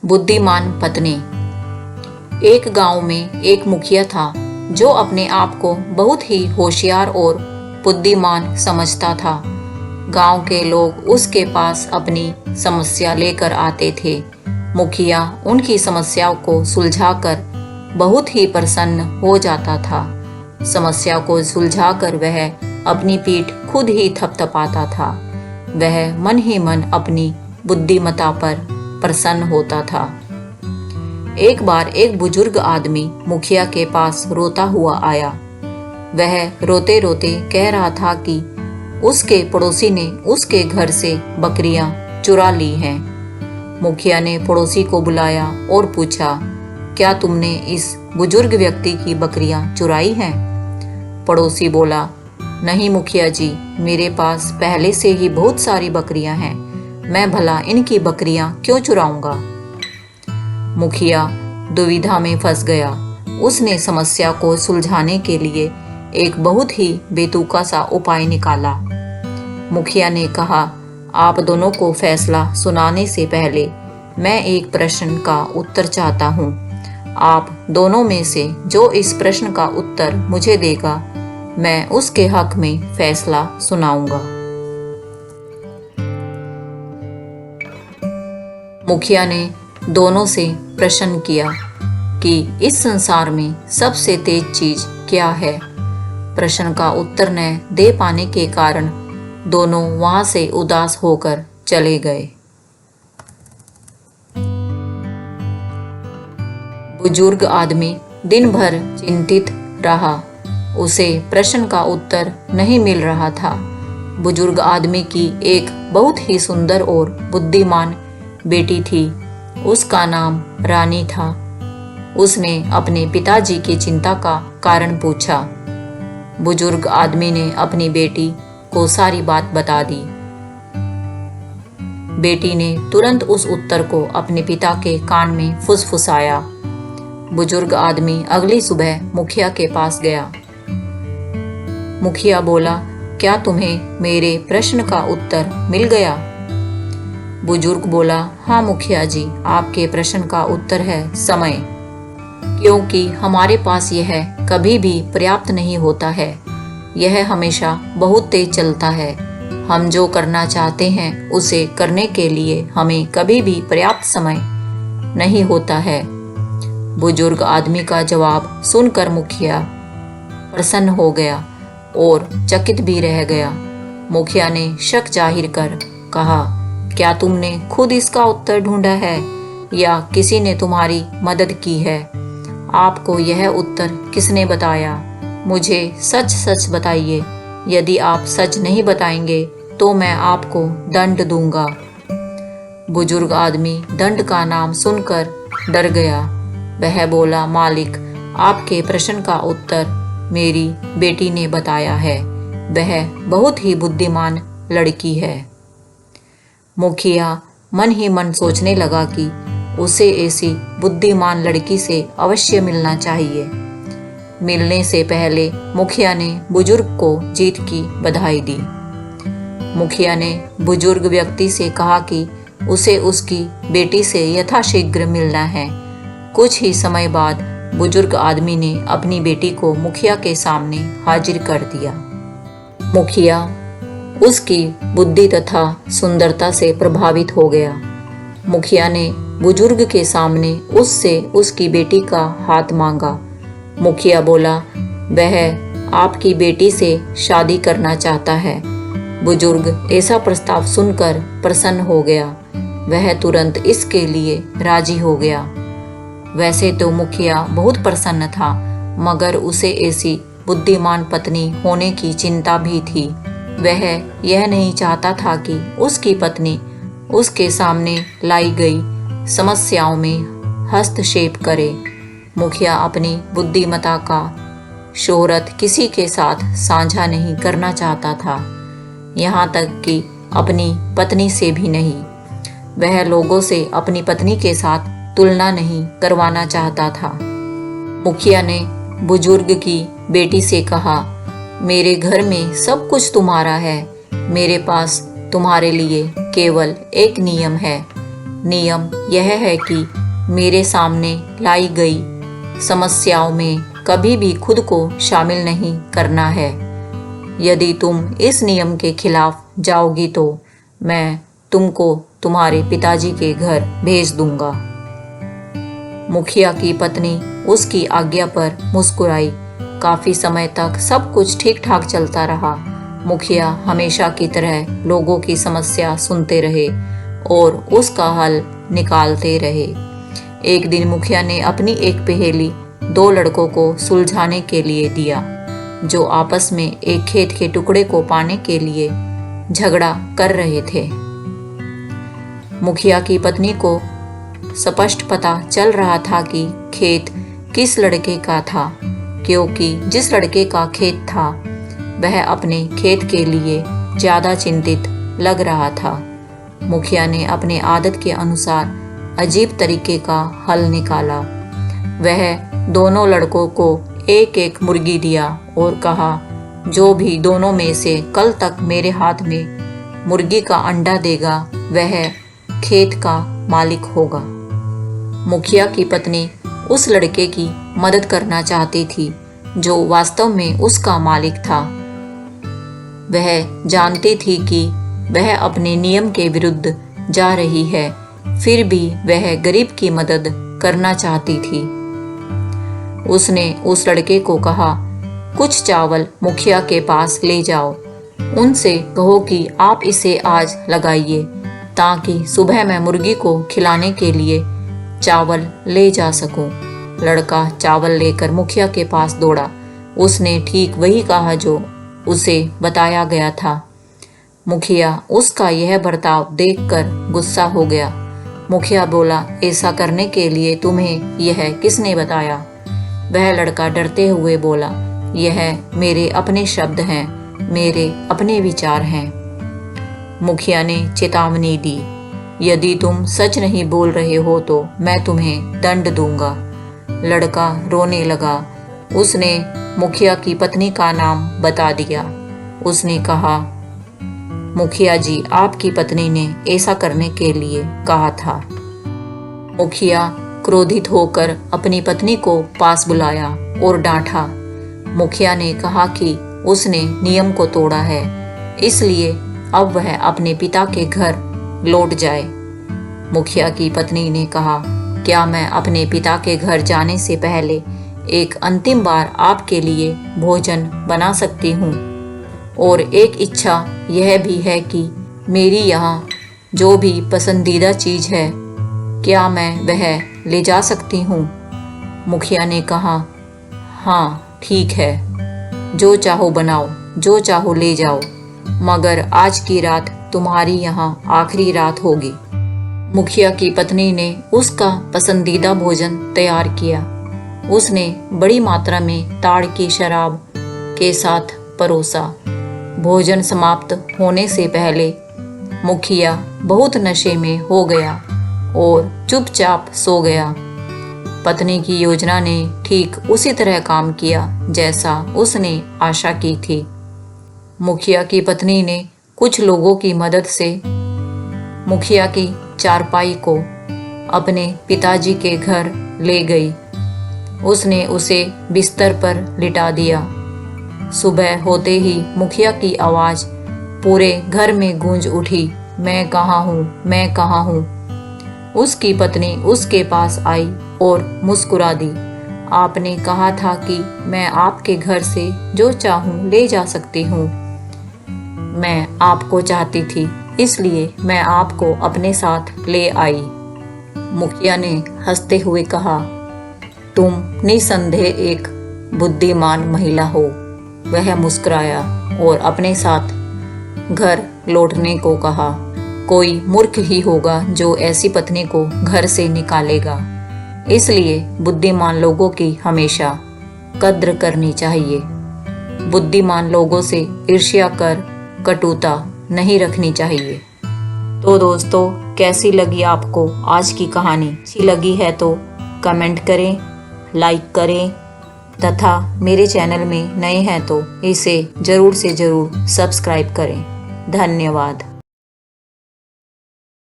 बुद्धिमान पत्नी। एक गांव में एक मुखिया था जो अपने आप को बहुत ही होशियार और बुद्धिमान समझता था। गांव के लोग उसके पास अपनी समस्या लेकर आते थे। मुखिया उनकी समस्याओं को सुलझाकर बहुत ही प्रसन्न हो जाता था। समस्या को सुलझाकर वह अपनी पीठ खुद ही थपथपाता था। वह मन ही मन अपनी बुद्धिमत्ता पर प्रसन्न होता था। एक बार एक बुजुर्ग आदमी मुखिया के पास रोता हुआ आया। वह रोते रोते कह रहा था कि उसके पड़ोसी ने उसके घर से बकरियां चुरा ली हैं। मुखिया ने पड़ोसी को बुलाया और पूछा, क्या तुमने इस बुजुर्ग व्यक्ति की बकरियां चुराई हैं? पड़ोसी बोला, नहीं मुखिया जी, मेरे पास पहले से ही बहुत सारी बकरियां हैं। मैं भला इनकी बकरियां क्यों चुराऊंगा? मुखिया दुविधा में फंस गया। उसने समस्या को सुलझाने के लिए एक बहुत ही बेतुका सा उपाय निकाला। मुखिया ने कहा, आप दोनों को फैसला सुनाने से पहले मैं एक प्रश्न का उत्तर चाहता हूँ। आप दोनों में से जो इस प्रश्न का उत्तर मुझे देगा, मैं उसके हक में फैसला सुनाऊंगा। मुखिया ने दोनों से प्रश्न किया कि इस संसार में सबसे तेज चीज क्या है। प्रश्न का उत्तर न दे पाने के कारण दोनों वहां से उदास होकर चले गए। बुजुर्ग आदमी दिन भर चिंतित रहा। उसे प्रश्न का उत्तर नहीं मिल रहा था। बुजुर्ग आदमी की एक बहुत ही सुंदर और बुद्धिमान बेटी थी। उसका नाम रानी था। उसने अपने पिताजी की चिंता का कारण पूछा। बुजुर्ग आदमी ने अपनी बेटी को सारी बात बता दी। बेटी ने तुरंत उस उत्तर को अपने पिता के कान में फुसफुसाया। बुजुर्ग आदमी अगली सुबह मुखिया के पास गया। मुखिया बोला, क्या तुम्हें मेरे प्रश्न का उत्तर मिल गया? बुजुर्ग बोला, हाँ मुखिया जी, आपके प्रश्न का उत्तर है समय। क्योंकि हमारे पास यह कभी भी पर्याप्त नहीं होता है। यह हमेशा बहुत तेज चलता है। हम जो करना चाहते हैं उसे करने के लिए हमें कभी भी पर्याप्त समय नहीं होता है। बुजुर्ग आदमी का जवाब सुनकर मुखिया प्रसन्न हो गया और चकित भी रह गया। मुखिया ने शक जाहिर कर कहा, क्या तुमने खुद इसका उत्तर ढूंढा है या किसी ने तुम्हारी मदद की है? आपको यह उत्तर किसने बताया? मुझे सच सच बताइए। यदि आप सच नहीं बताएंगे तो मैं आपको दंड दूंगा। बुजुर्ग आदमी दंड का नाम सुनकर डर गया। वह बोला, मालिक, आपके प्रश्न का उत्तर मेरी बेटी ने बताया है। वह बहुत ही बुद्धिमान लड़की है। मुखिया मन ही मन सोचने लगा कि उसे ऐसी बुद्धिमान लड़की से अवश्य मिलना चाहिए। मिलने से पहले मुखिया ने बुजुर्ग को जीत की बधाई दी। मुखिया ने बुजुर्ग व्यक्ति से कहा कि उसे उसकी बेटी से यथाशीघ्र मिलना है। कुछ ही समय बाद बुजुर्ग आदमी ने अपनी बेटी को मुखिया के सामने हाजिर कर दिया। मुखिया उसकी बुद्धि तथा सुंदरता से प्रभावित हो गया। मुखिया ने बुजुर्ग के सामने उससे उसकी बेटी का हाथ मांगा। मुखिया बोला, वह आपकी बेटी से शादी करना चाहता है। बुजुर्ग ऐसा प्रस्ताव सुनकर प्रसन्न हो गया। वह तुरंत इसके लिए राजी हो गया। वैसे तो मुखिया बहुत प्रसन्न था, मगर उसे ऐसी बुद्धिमान पत्नी होने की चिंता भी थी। वह यह नहीं चाहता था कि उसकी पत्नी उसके सामने लाई गई समस्याओं में हस्तक्षेप करे। मुखिया अपनी बुद्धिमत्ता का शोहरत किसी के साथ साझा नहीं करना चाहता था, यहाँ तक कि अपनी पत्नी से भी नहीं। वह लोगों से अपनी पत्नी के साथ तुलना नहीं करवाना चाहता था। मुखिया ने बुजुर्ग की बेटी से कहा, मेरे घर में सब कुछ तुम्हारा है। मेरे पास तुम्हारे लिए केवल एक नियम है नियम यह है कि मेरे सामने लाई गई समस्याओं में कभी भी खुद को शामिल नहीं करना है। यदि तुम इस नियम के खिलाफ जाओगी तो मैं तुमको तुम्हारे पिताजी के घर भेज दूंगा। मुखिया की पत्नी उसकी आज्ञा पर मुस्कुराई। काफी समय तक सब कुछ ठीक ठाक चलता रहा। मुखिया हमेशा की तरह लोगों की समस्या सुनते रहे और उसका हल निकालते रहे। एक दिन मुखिया ने अपनी एक पहेली 2 लड़कों को सुलझाने के लिए दिया, जो आपस में एक खेत के टुकड़े को पाने के लिए झगड़ा कर रहे थे। मुखिया की पत्नी को स्पष्ट पता चल रहा था कि खेत किस लड़के का था, क्योंकि जिस लड़के का खेत था वह अपने खेत के लिए ज्यादा चिंतित लग रहा था। मुखिया ने अपने आदत के अनुसार अजीब तरीके का हल निकाला। वह दोनों लड़कों को एक एक मुर्गी दिया और कहा, जो भी दोनों में से कल तक मेरे हाथ में मुर्गी का अंडा देगा वह खेत का मालिक होगा। मुखिया की पत्नी उस लड़के की मदद करना चाहती थी जो वास्तव में उसका मालिक था। वह जानती थी कि वह अपने नियम के विरुद्ध जा रही है, फिर भी वह गरीब की मदद करना चाहती थी। उसने उस लड़के को कहा, कुछ चावल मुखिया के पास ले जाओ, उनसे कहो कि आप इसे आज लगाइए ताकि सुबह मैं मुर्गी को खिलाने के लिए चावल ले जा सकूं। लड़का चावल लेकर मुखिया के पास दौड़ा। उसने ठीक वही कहा जो उसे बताया गया था। मुखिया उसका यह बर्ताव देखकर गुस्सा हो गया। मुखिया बोला, ऐसा करने के लिए तुम्हें यह किसने बताया? वह लड़का डरते हुए बोला, यह मेरे अपने शब्द हैं, मेरे अपने विचार हैं। मुखिया ने चेतावनी दी, यदि तुम सच नहीं बोल रहे हो तो मैं तुम्हें दंड दूंगा। लड़का रोने लगा। उसने मुखिया की पत्नी का नाम बता दिया। उसने कहा, मुखिया जी, आपकी पत्नी ने ऐसा करने के लिए कहा था। मुखिया क्रोधित होकर अपनी पत्नी को पास बुलाया और डांटा। मुखिया ने कहा कि उसने नियम को तोड़ा है, इसलिए अब वह अपने पिता के घर लौट जाए। मुखिया की पत्नी ने कहा, क्या मैं अपने पिता के घर जाने से पहले एक अंतिम बार आपके लिए भोजन बना सकती हूँ? और एक इच्छा यह भी है कि मेरी यहाँ जो भी पसंदीदा चीज है, क्या मैं वह ले जा सकती हूँ? मुखिया ने कहा, हाँ ठीक है, जो चाहो बनाओ, जो चाहो ले जाओ, मगर आज की रात तुम्हारी यहाँ आखिरी रात होगी। मुखिया की पत्नी ने उसका पसंदीदा भोजन तैयार किया। उसने बड़ी मात्रा में ताड़ की शराब के साथ परोसा। भोजन समाप्त होने से पहले मुखिया बहुत नशे में हो गया और चुपचाप सो गया। पत्नी की योजना ने ठीक उसी तरह काम किया जैसा उसने आशा की थी। मुखिया की पत्नी ने कुछ लोगों की मदद से मुखिया की चारपाई को अपने पिताजी के घर ले गई। उसने उसे बिस्तर पर लिटा दिया। सुबह होते ही मुखिया की आवाज पूरे घर में गूंज उठी, मैं कहाँ हूँ, मैं कहाँ हूँ। उसकी पत्नी उसके पास आई और मुस्कुरा दी। आपने कहा था कि मैं आपके घर से जो चाहूँ ले जा सकती हूँ। मैं आपको चाहती थी, इसलिए मैं आपको अपने साथ ले आई। मुखिया ने हंसते हुए कहा, तुम निसंदेह एक बुद्धिमान महिला हो। वह मुस्कुराया और अपने साथ घर लौटने को कहा। कोई मूर्ख ही होगा जो ऐसी पत्नी को घर से निकालेगा, इसलिए बुद्धिमान लोगों की हमेशा कद्र करनी चाहिए। बुद्धिमान लोगों से ईर्ष्या कर कटुता नहीं रखनी चाहिए। तो दोस्तों, कैसी लगी आपको आज की कहानी? अच्छी लगी है तो कमेंट करें, लाइक करें तथा मेरे चैनल में नए हैं तो इसे जरूर से जरूर सब्सक्राइब करें। धन्यवाद।